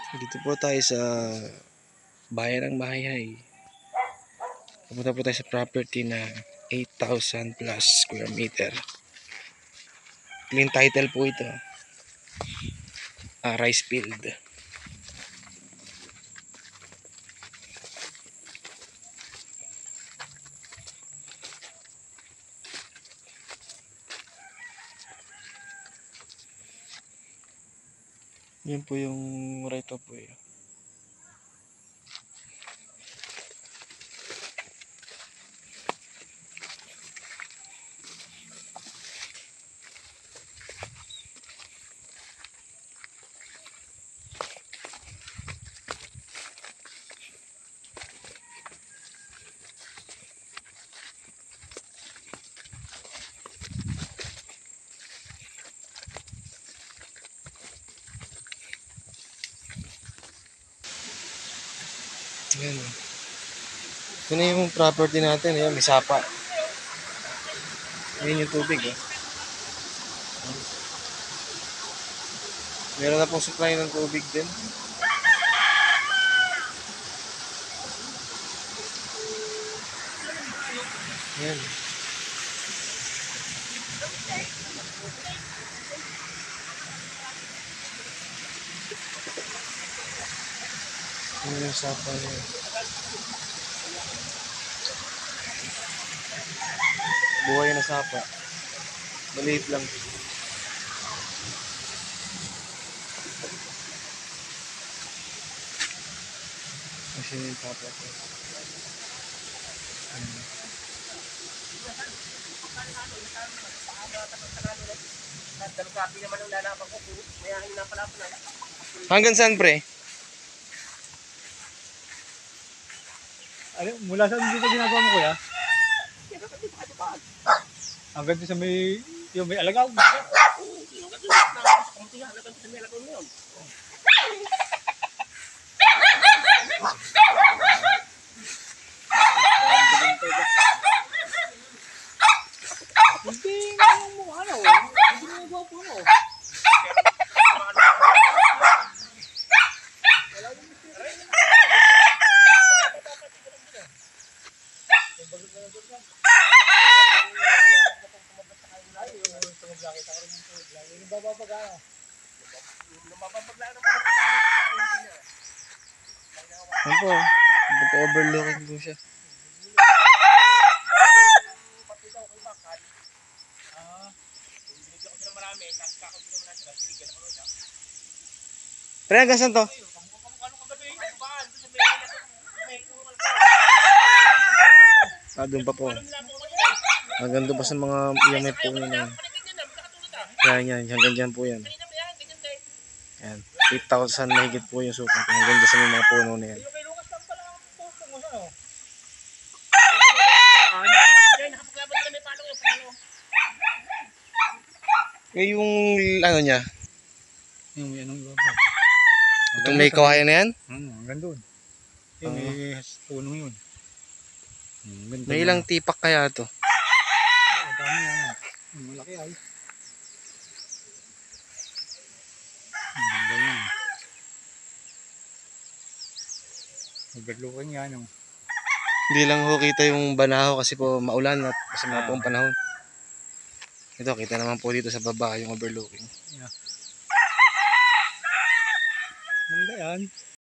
Dito po tayo sa bayan ng Mahayhay. Pupunta po tayo sa property na 8,000 plus square meter. Clean title po ito. Rice field. Yan po yung right of way. Yan. Ito na yung property natin. Ayan, may sapa. Ayan yung tubig. Meron na pong supply ng tubig din. Ayan. Ayan yung sapa niya. Buhay na sapa. Maliit lang. Kasi yung sapa ko. Hanggang saan, pre? Ano, mula saan dito ginagawa mo, kuya? Hanggang sa may, yung may alagaw. Hindi mo ano, hindi mo gwapo mo. Ano po? Overlooking po siya. Pre, hanggang saan to? Doon pa po. Hanggang doon pa sa mga yung may puno na yun. Yan. Hanggang dyan po yan. Yan. 8,000 mahigit po yung sukat. Hanggang dyan sa mga puno na yan. Yung ano niya? Yung may anong iba pa. Itong may kawayan na yan? Hanggang doon. Yung may puno yun. May ilang tipak kaya to? Dami yan. Malaki ay. Ganda yan. Overlooking yan. Hindi lang ho kita yung banaho kasi po maulan at masama po ang panahon. Ito, kita naman po dito sa baba yung overlooking. Ganda yan.